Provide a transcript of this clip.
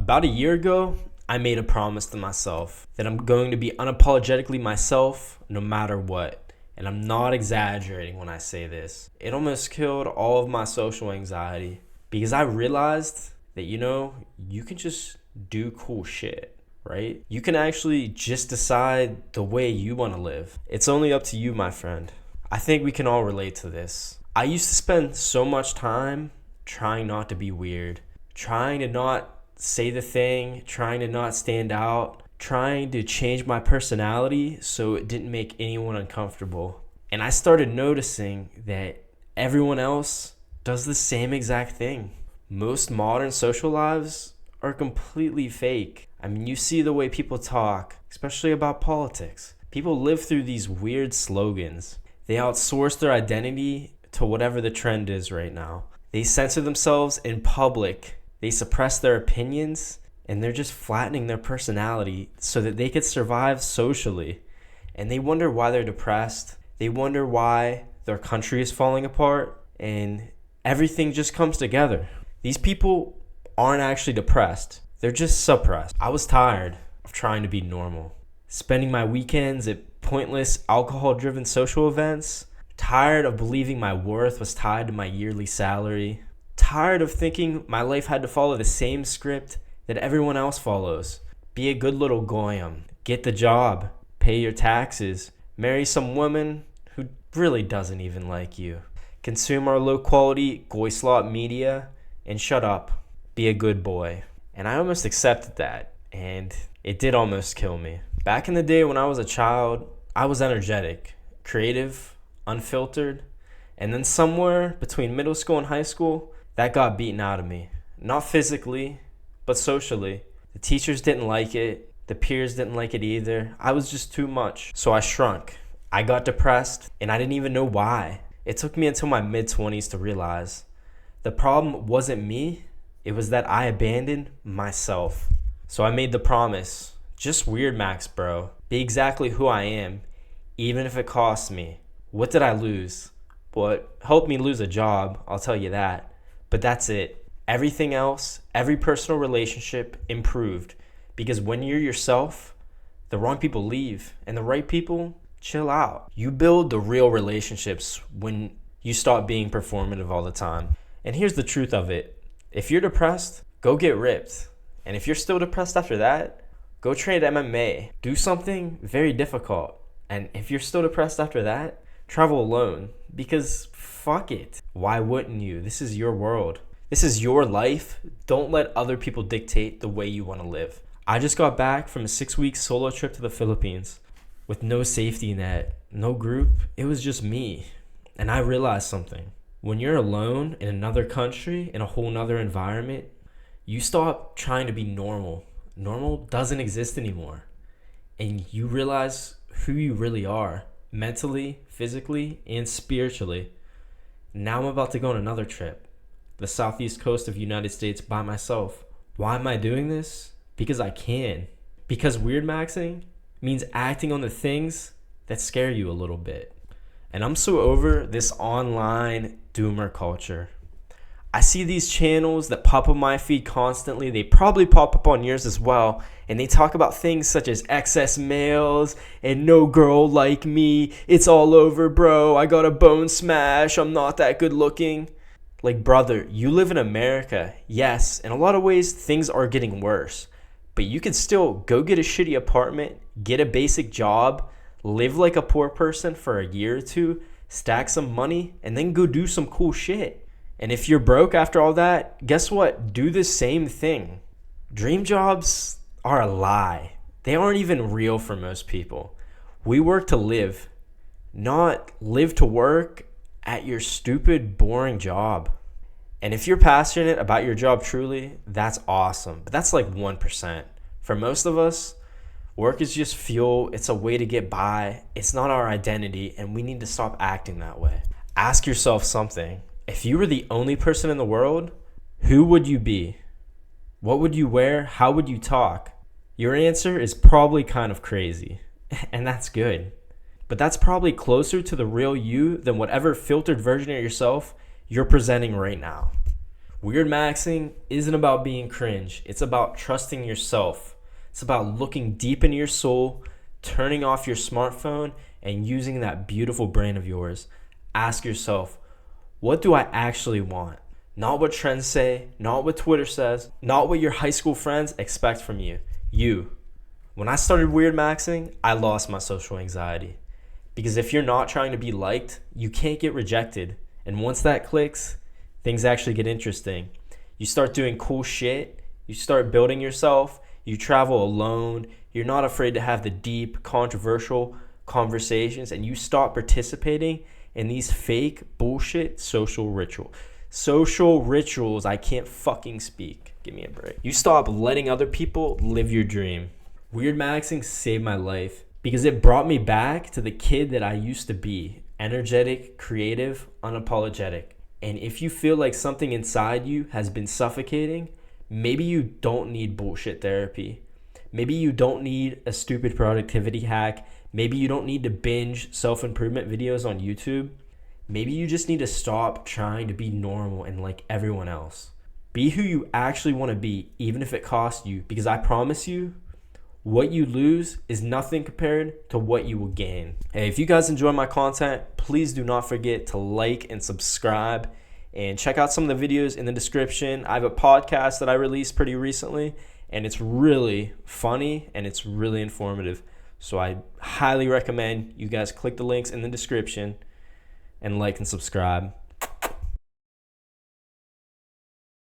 About a year ago, I made a promise to myself that I'm going to be unapologetically myself no matter what. And I'm not exaggerating when I say this. It almost killed all of my social anxiety because I realized that, you can just do cool shit, right? You can actually just decide the way you want to live. It's only up to you, my friend. I think we can all relate to this. I used to spend so much time trying not to be weird, trying to not say the thing, trying to not stand out, trying to change my personality so it didn't make anyone uncomfortable. And I started noticing that everyone else does the same exact thing. Most modern social lives are completely fake. I mean, you see the way people talk, especially about politics. People live through these weird slogans. They outsource their identity to whatever the trend is right now. They censor themselves in public. They suppress their opinions, and they're just flattening their personality so that they could survive socially. And they wonder why they're depressed. They wonder why their country is falling apart, and everything just comes together. These people aren't actually depressed. They're just suppressed. I was tired of trying to be normal, spending my weekends at pointless alcohol-driven social events, tired of believing my worth was tied to my yearly salary, tired of thinking my life had to follow the same script that everyone else follows. Be a good little goyim, get the job, pay your taxes, marry some woman who really doesn't even like you, consume our low-quality goy slot media, and shut up. Be a good boy. And I almost accepted that, and it did almost kill me. Back in the day when I was a child, I was energetic, creative, unfiltered, and then somewhere between middle school and high school, that got beaten out of me. Not physically, but socially. The teachers didn't like it. The peers didn't like it either. I was just too much. So I shrunk. I got depressed, and I didn't even know why. It took me until my mid-20s to realize the problem wasn't me. It was that I abandoned myself. So I made the promise. Just Weirdmaxx, bro. Be exactly who I am, even if it costs me. What did I lose? Well, it helped me lose a job, I'll tell you that. But that's it. Everything else, every personal relationship improved. Because when you're yourself, the wrong people leave and the right people chill out. You build the real relationships when you stop being performative all the time. And here's the truth of it. If you're depressed, go get ripped. And if you're still depressed after that, go train MMA. Do something very difficult. And if you're still depressed after that, travel alone. Because fuck it. Why wouldn't you? This is your world. This is your life. Don't let other people dictate the way you want to live. I just got back from a 6-week solo trip to the Philippines with no safety net, no group. It was just me. And I realized something. When you're alone in another country, in a whole nother environment, you stop trying to be normal. Normal doesn't exist anymore. And you realize who you really are, mentally, physically, and spiritually. Now I'm about to go on another trip, the southeast coast of the United States by myself. Why am I doing this? Because I can. Because Weirdmaxxing means acting on the things that scare you a little bit. And I'm so over this online doomer culture. I see these channels that pop up my feed constantly. They probably pop up on yours as well. And they talk about things such as excess males and no girl like me. It's all over, bro. I got a bone smash. I'm not that good looking. Like, brother, you live in America. Yes, in a lot of ways, things are getting worse. But you can still go get a shitty apartment, get a basic job, live like a poor person for a year or two, stack some money, and then go do some cool shit. And if you're broke after all that, guess what? Do the same thing. Dream jobs are a lie. They aren't even real for most people. We work to live, not live to work at your stupid, boring job. And if you're passionate about your job truly, that's awesome. But that's like 1%. For most of us, work is just fuel. It's a way to get by. It's not our identity, and we need to stop acting that way. Ask yourself something. If you were the only person in the world, who would you be? What would you wear? How would you talk? Your answer is probably kind of crazy, and that's good. But that's probably closer to the real you than whatever filtered version of yourself you're presenting right now. Weirdmaxxing isn't about being cringe. It's about trusting yourself. It's about looking deep into your soul, turning off your smartphone, and using that beautiful brain of yours. Ask yourself, what do I actually want? Not what trends say, not what Twitter says, not what your high school friends expect from you. You. When I started Weirdmaxxing, I lost my social anxiety. Because if you're not trying to be liked, you can't get rejected. And once that clicks, things actually get interesting. You start doing cool shit. You start building yourself. You travel alone. You're not afraid to have the deep, controversial conversations. And you stop participating in these fake bullshit social rituals. Social rituals, I can't fucking speak. Give me a break. You stop letting other people live your dream. Weirdmaxxing saved my life because it brought me back to the kid that I used to be. Energetic, creative, unapologetic. And if you feel like something inside you has been suffocating, maybe you don't need bullshit therapy. Maybe you don't need a stupid productivity hack. Maybe you don't need to binge self-improvement videos on YouTube. Maybe you just need to stop trying to be normal and like everyone else. Be who you actually want to be, even if it costs you. Because I promise you, what you lose is nothing compared to what you will gain. Hey, if you guys enjoy my content, please do not forget to like and subscribe and check out some of the videos in the description. I have a podcast that I released pretty recently, and it's really funny and it's really informative. So I highly recommend you guys click the links in the description and like and subscribe.